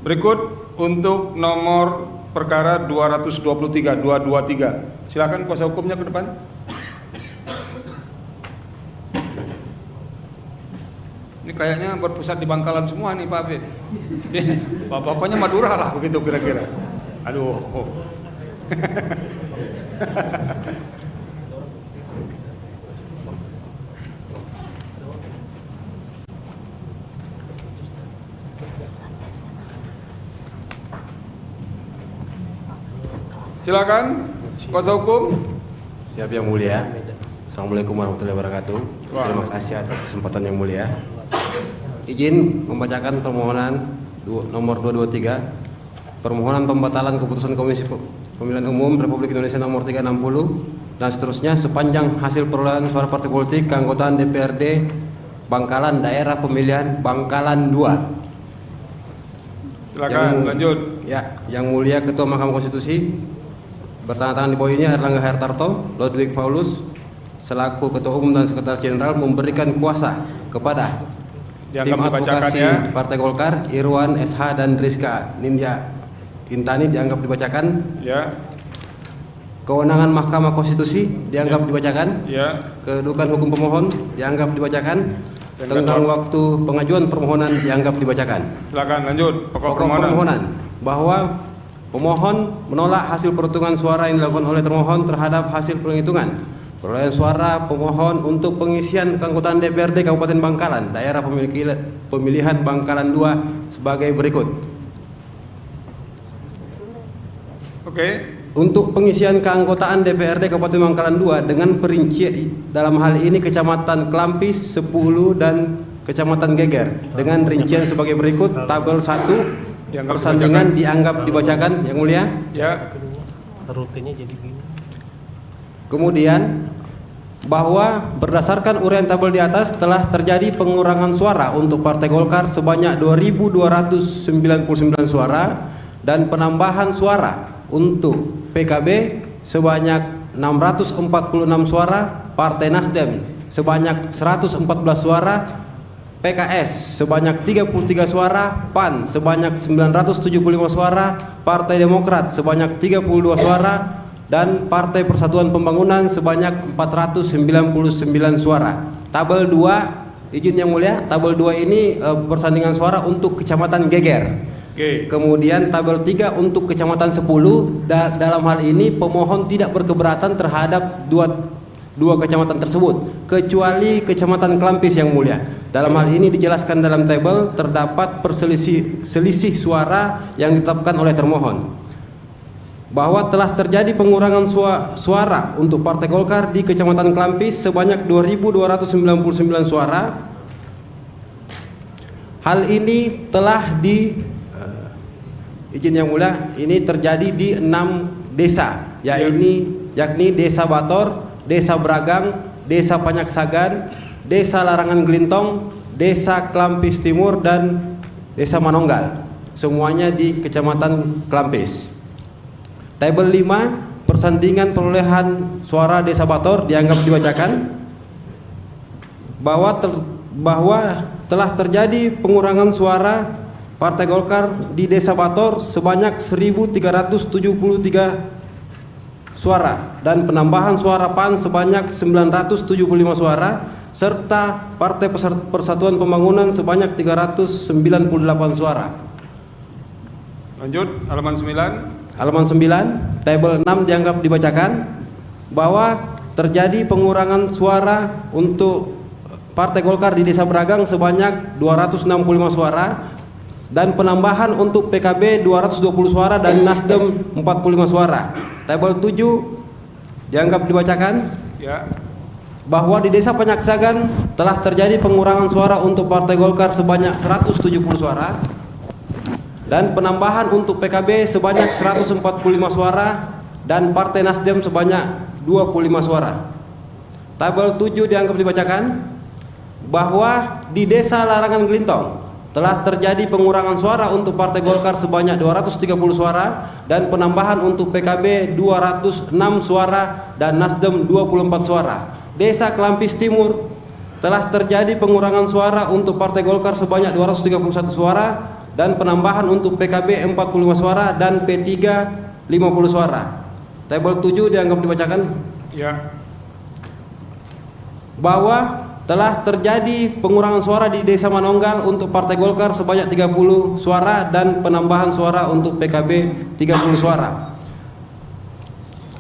Berikut untuk nomor perkara 223. Silakan kuasa hukumnya ke depan. Ini kayaknya berpusat di Bangkalan semua nih Pak Afif. Pokoknya Madura lah begitu kira-kira. Aduh. Silakan kuasa hukum. Siap yang mulia. Assalamualaikum warahmatullahi wabarakatuh. Terima kasih atas kesempatan yang mulia. Izin membacakan permohonan nomor 223, permohonan pembatalan keputusan Komisi Pemilihan Umum Republik Indonesia nomor 360 dan seterusnya sepanjang hasil perolehan suara partai politik keanggotaan DPRD Bangkalan daerah pemilihan Bangkalan 2. Silakan lanjut. Ya, yang mulia Ketua Mahkamah Konstitusi bertanda tangan di bawah ini Erlangga Hartarto, Ludwig Paulus selaku Ketua Umum dan Sekretaris Jenderal memberikan kuasa kepada tim advokasi Partai Golkar Irwan SH dan Rizka Nindya Intani dianggap dibacakan. Ya. Kewenangan Mahkamah Konstitusi dianggap dibacakan. Ya. Kedudukan hukum pemohon dianggap dibacakan. Tentang waktu pengajuan permohonan dianggap dibacakan. Silakan lanjut. Pokok permohonan bahwa pemohon menolak hasil perhitungan suara yang dilakukan oleh termohon terhadap hasil penghitungan perolehan suara pemohon untuk pengisian keanggotaan DPRD Kabupaten Bangkalan daerah pemilihan Bangkalan 2 sebagai berikut. Oke. Untuk pengisian keanggotaan DPRD Kabupaten Bangkalan 2 dengan perinci dalam hal ini Kecamatan Klampis 10 dan Kecamatan Geger dengan rincian sebagai berikut. Tabel 1 persandingan dianggap dibacakan yang mulia. Ya. Kemudian bahwa berdasarkan uraian tabel di atas telah terjadi pengurangan suara untuk Partai Golkar sebanyak 2.299 suara dan penambahan suara untuk PKB sebanyak 646 suara, Partai Nasdem sebanyak 114 suara, PKS sebanyak 33 suara, PAN sebanyak 975 suara, Partai Demokrat sebanyak 32 suara, dan Partai Persatuan Pembangunan sebanyak 499 suara. Tabel 2, izin yang mulia, tabel 2 ini persandingan suara untuk Kecamatan Geger. Oke. Kemudian tabel 3 untuk Kecamatan 10, dalam hal ini pemohon tidak berkeberatan terhadap dua kecamatan tersebut kecuali Kecamatan Klampis yang mulia. Dalam hal ini dijelaskan dalam tabel terdapat selisih suara yang ditetapkan oleh termohon bahwa telah terjadi pengurangan suara untuk Partai Golkar di Kecamatan Klampis sebanyak 2.299 suara. Hal ini telah izin yang mulia, ini terjadi di 6 desa, yakni Desa Bator, Desa Bragang, Desa Panyaksagan, Desa Larangan Gelintong, Desa Klampis Timur, dan Desa Manonggal. Semuanya di Kecamatan Klampis. Tabel 5 persandingan perolehan suara Desa Bator dianggap dibacakan bahwa telah terjadi pengurangan suara Partai Golkar di Desa Bator sebanyak 1.373 suara dan penambahan suara PAN sebanyak 975 suara serta Partai Persatuan Pembangunan sebanyak 398 suara. Lanjut, halaman 9. Halaman 9, tabel 6 dianggap dibacakan bahwa terjadi pengurangan suara untuk Partai Golkar di Desa Bragang sebanyak 265 suara dan penambahan untuk PKB 220 suara dan Nasdem 45 suara. Tabel 7 dianggap dibacakan. Ya. Bahwa di Desa Panyaksagan telah terjadi pengurangan suara untuk Partai Golkar sebanyak 170 suara dan penambahan untuk PKB sebanyak 145 suara dan Partai Nasdem sebanyak 25 suara. Tabel 7 dianggap dibacakan bahwa di Desa Larangan Gelintong telah terjadi pengurangan suara untuk Partai Golkar sebanyak 230 suara dan penambahan untuk PKB 206 suara dan Nasdem 24 suara. Desa Klampis Timur telah terjadi pengurangan suara untuk Partai Golkar sebanyak 231 suara dan penambahan untuk PKB 45 suara dan P3 50 suara. Tabel 7 dianggap dibacakan. Ya. Bahwa telah terjadi pengurangan suara di Desa Manonggal untuk Partai Golkar sebanyak 30 suara dan penambahan suara untuk PKB 30 suara.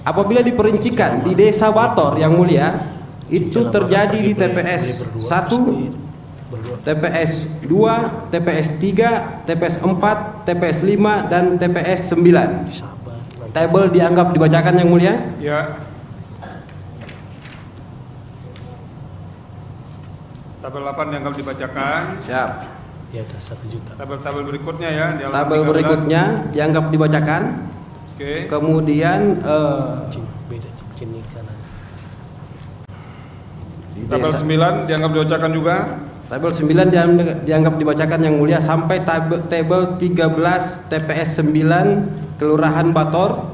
Apabila diperincikan di Desa Bator yang mulia, itu terjadi di TPS 1, TPS 2, TPS 3, TPS 4, TPS 5 dan TPS 9. Tabel dianggap dibacakan yang mulia. Ya. Tabel 8 dianggap dibacakan. Siap. Di atas 1 juta. Tabel-tabel berikutnya ya. Di halaman Tabel 13. berikutnya dianggap dibacakan. Oke. Kemudian Beda cincin di kanan. di Tabel desa, 9 dianggap dibacakan juga. tabel 9 dianggap dibacakan yang mulia sampai tabel 13 TPS 9 Kelurahan Bator.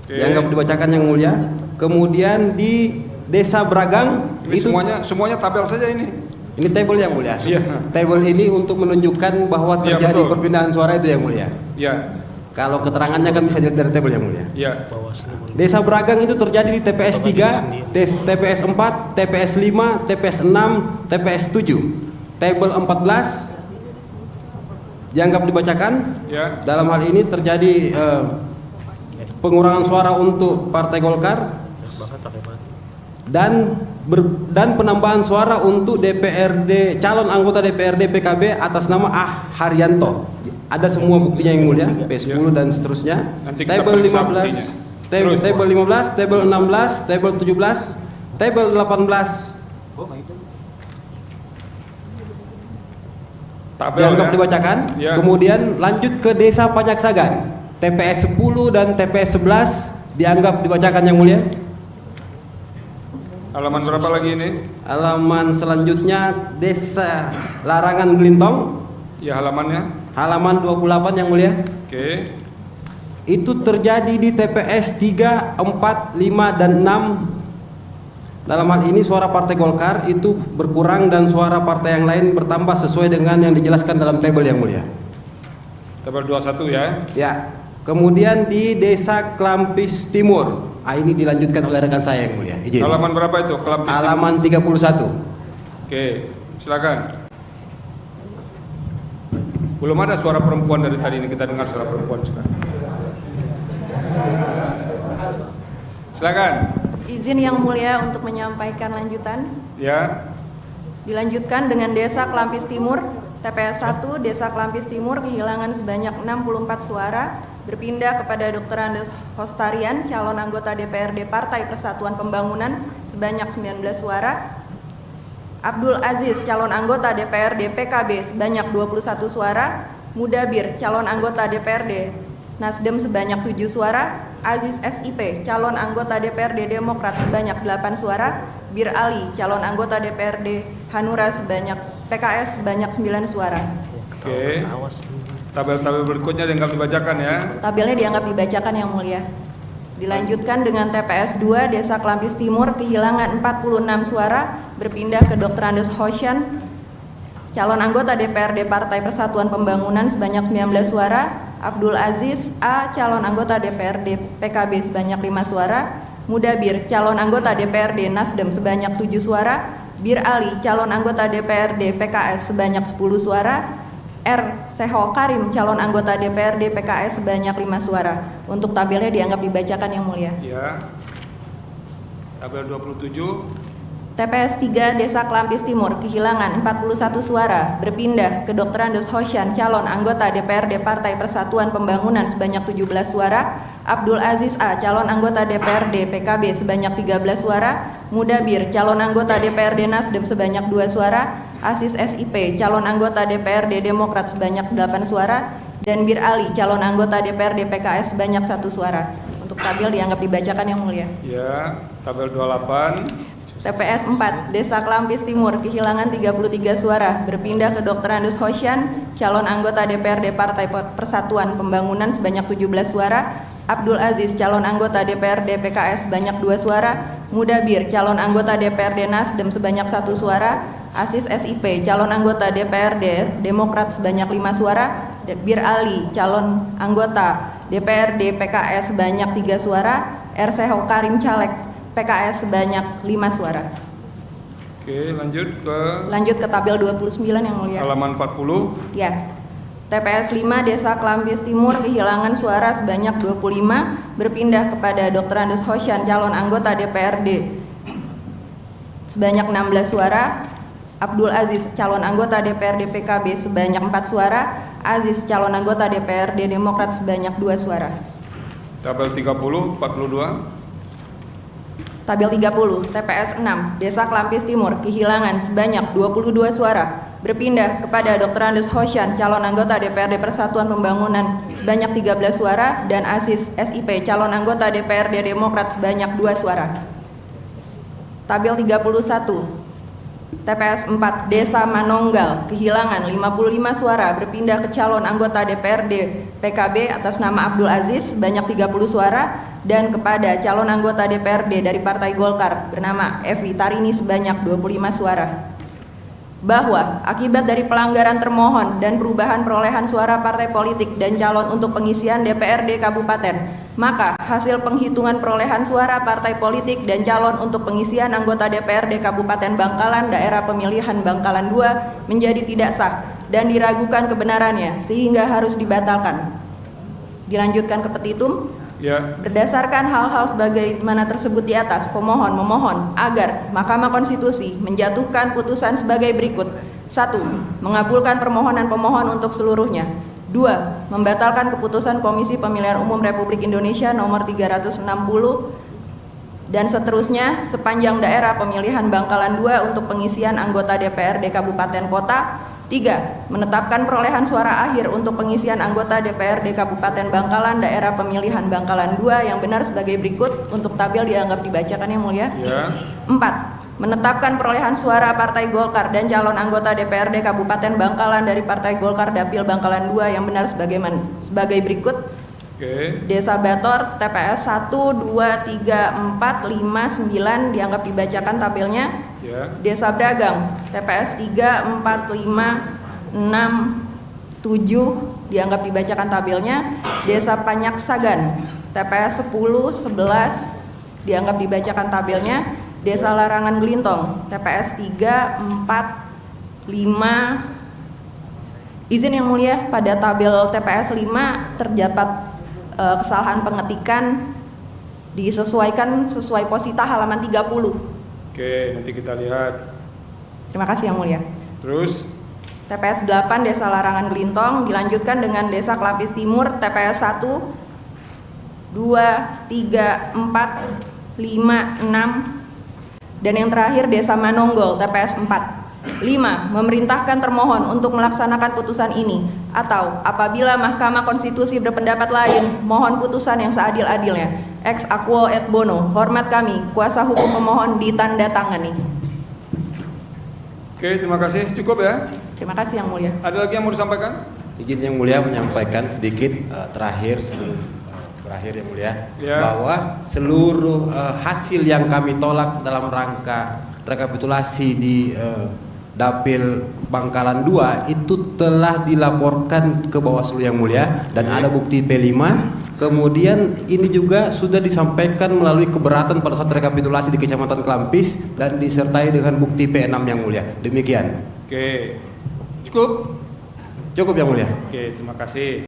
Oke. Dianggap dibacakan yang mulia. Kemudian di Desa Bragang Ini itu semuanya tabel saja ini. ini tabel yang mulia. Iya. Tabel ini untuk menunjukkan bahwa Iya, terjadi betul. perpindahan suara itu yang mulia. Ya. Kalau keterangannya kan bisa dilihat dari tabel yang mulia. Ya. Bawaslu boleh. Desa Bragang itu terjadi di TPS 3, TPS 4, TPS 5, TPS 6, TPS 7. Tabel 14 dianggap dibacakan. Ya. Dalam hal ini terjadi pengurangan suara untuk Partai Golkar Bahkan pakai batu. dan penambahan suara untuk DPRD calon anggota DPRD PKB atas nama Haryanto. Ada semua buktinya yang mulia, P10 dan seterusnya. Nanti kita Tabel periksa 15, buktinya. Terus, tabel 15, tabel 16, tabel 17, tabel 18 Tabel dianggap ya. dibacakan. Ya. Kemudian lanjut ke Desa Panyaksagan. TPS 10 dan TPS 11 dianggap dibacakan yang mulia. Halaman berapa lagi ini? Halaman selanjutnya Desa Larangan Gelintong, Ya, halamannya. halaman 28 yang mulia. Oke. Itu terjadi di TPS 3, 4, 5 dan 6. Dalam hal ini suara Partai Golkar itu berkurang dan suara partai yang lain bertambah sesuai dengan yang dijelaskan dalam tabel yang mulia. Tabel 21 ya. Ya. Kemudian di Desa Klampis Timur. Ini dilanjutkan oleh rekan saya yang mulia. Izin. Halaman berapa itu? Kelampis Timur. Halaman 31. Oke, silakan. Belum ada suara perempuan dari tadi ini, kita dengar suara perempuan sekarang. Silakan. Izin yang mulia untuk menyampaikan lanjutan. Ya. Dilanjutkan dengan Desa Klampis Timur, TPS 1, Desa Klampis Timur kehilangan sebanyak 64 suara, berpindah kepada Dr. Andes Hostarian, calon anggota DPRD Partai Persatuan Pembangunan sebanyak 19 suara. Abdul Aziz, calon anggota DPRD PKB sebanyak 21 suara. Mudabir, calon anggota DPRD Nasdem sebanyak 7 suara. Aziz SIP, calon anggota DPRD Demokrat sebanyak 8 suara. Bir Ali, calon anggota DPRD Hanura PKS sebanyak 9 suara. Oke. Awas. Tabel-tabel berikutnya dianggap dibacakan ya. Tabelnya dianggap dibacakan yang mulia. Dilanjutkan dengan TPS 2 Desa Klampis Timur kehilangan 46 suara, berpindah ke Dr. Andes Hosyan, calon anggota DPRD Partai Persatuan Pembangunan sebanyak 19 suara. Abdul Aziz A, calon anggota DPRD PKB sebanyak 5 suara. Mudabir, calon anggota DPRD Nasdem sebanyak 7 suara. Bir Ali, calon anggota DPRD PKS sebanyak 10 suara. R. Seho Karim, calon anggota DPRD PKS sebanyak 5 suara. Untuk tabelnya dianggap dibacakan yang mulia. Ya. Tabel 27. TPS 3 Desa Klampis Timur kehilangan 41 suara, berpindah ke Dr. Andes Hosyan, calon anggota DPRD Partai Persatuan Pembangunan sebanyak 17 suara. Abdul Aziz A, calon anggota DPRD PKB sebanyak 13 suara. Mudabir, calon anggota DPRD Nasdem sebanyak 2 suara. Aziz SIP, calon anggota DPRD Demokrat sebanyak 8 suara. Dan Bir Ali, calon anggota DPRD PKS sebanyak 1 suara. Untuk tabel dianggap dibacakan yang mulia. Ya, tabel 28. TPS 4 Desa Klampis Timur kehilangan 33 suara, berpindah ke Dr. Andes Hosyan, calon anggota DPRD Partai Persatuan Pembangunan sebanyak 17 suara. Abdul Aziz, calon anggota DPRD PKS sebanyak 2 suara. Mudabir, calon anggota DPRD Nasdem sebanyak 1 suara. Asis SIP, calon anggota DPRD Demokrat sebanyak 5 suara, Bir Ali, calon anggota DPRD PKS sebanyak 3 suara, RC Karim Caleg PKS sebanyak 5 suara. Oke, lanjut ke tabel 29 yang mulia. halaman 40. Ya. TPS 5 Desa Klampis Timur kehilangan suara sebanyak 25, berpindah kepada Dr. Andes Hosyan, calon anggota DPRD sebanyak 16 suara, Abdul Aziz, calon anggota DPRD PKB sebanyak 4 suara, Aziz, calon anggota DPRD Demokrat sebanyak 2 suara. Tabel 30, 42. Tabel 30, TPS 6, Desa Klampis Timur, kehilangan sebanyak 22 suara, berpindah kepada Dr. Andes Hosyan, calon anggota DPRD Persatuan Pembangunan sebanyak 13 suara, dan Aziz SIP, calon anggota DPRD Demokrat sebanyak 2 suara. Tabel 31, TPS 4, Desa Manonggal, kehilangan 55 suara, berpindah ke calon anggota DPRD PKB atas nama Abdul Aziz sebanyak 30 suara, dan kepada calon anggota DPRD dari Partai Golkar bernama Evi Tarini sebanyak 25 suara. Bahwa akibat dari pelanggaran termohon dan perubahan perolehan suara partai politik dan calon untuk pengisian DPRD Kabupaten, maka hasil penghitungan perolehan suara partai politik dan calon untuk pengisian anggota DPRD Kabupaten Bangkalan daerah pemilihan Bangkalan 2 menjadi tidak sah dan diragukan kebenarannya sehingga harus dibatalkan. Dilanjutkan ke petitum. Ya. Berdasarkan hal-hal sebagaimana tersebut di atas, pemohon memohon agar Mahkamah Konstitusi menjatuhkan putusan sebagai berikut. 1. Mengabulkan permohonan pemohon untuk seluruhnya. 2. Membatalkan keputusan Komisi Pemilihan Umum Republik Indonesia nomor 360 dan seterusnya sepanjang daerah pemilihan Bangkalan 2 untuk pengisian anggota DPRD Kabupaten Kota. 3. Menetapkan perolehan suara akhir untuk pengisian anggota DPRD Kabupaten Bangkalan daerah pemilihan Bangkalan 2 yang benar sebagai berikut. Untuk tabel dianggap dibacakan yang mulia. Ya. 4. Menetapkan perolehan suara Partai Golkar dan calon anggota DPRD Kabupaten Bangkalan dari Partai Golkar Dapil Bangkalan 2 yang benar sebagai berikut. Oke. Desa Bator, TPS 1, 2, 3, 4, 5, 9 dianggap dibacakan tabelnya. Ya. Desa Bragang, TPS 3, 4, 5, 6, 7 dianggap dibacakan tabelnya. Desa Panyaksagan, TPS 10, 11 dianggap dibacakan tabelnya. Desa Larangan Gelintong, TPS 3, 4, 5. Izin yang mulia, pada tabel TPS 5 terdapat kesalahan pengetikan, disesuaikan sesuai posita halaman 30. Oke, nanti kita lihat. Terima kasih yang mulia. Terus TPS 8 Desa Larangan Gelintong dilanjutkan dengan Desa Klampis Timur, TPS 1, 2, 3, 4, 5, 6, dan yang terakhir Desa Manonggol, TPS 4. 5. Memerintahkan termohon untuk melaksanakan putusan ini, atau apabila Mahkamah Konstitusi berpendapat lain, mohon putusan yang seadil-adilnya. Ex aequo et bono, hormat kami, kuasa hukum pemohon ditandatangani. oke, terima kasih. Cukup ya? Terima kasih yang mulia. Ada lagi yang mau disampaikan? Izin yang mulia menyampaikan sedikit terakhir sebelum berakhir yang mulia, Ya. bahwa seluruh hasil yang kami tolak dalam rangka rekapitulasi di Dapil Bangkalan 2 itu telah dilaporkan ke Bawaslu yang mulia dan ada bukti P5. Kemudian ini juga sudah disampaikan melalui keberatan pada saat rekapitulasi di Kecamatan Klampis dan disertai dengan bukti P6 yang mulia. Demikian. Oke. Cukup? Cukup yang mulia. Oke, terima kasih.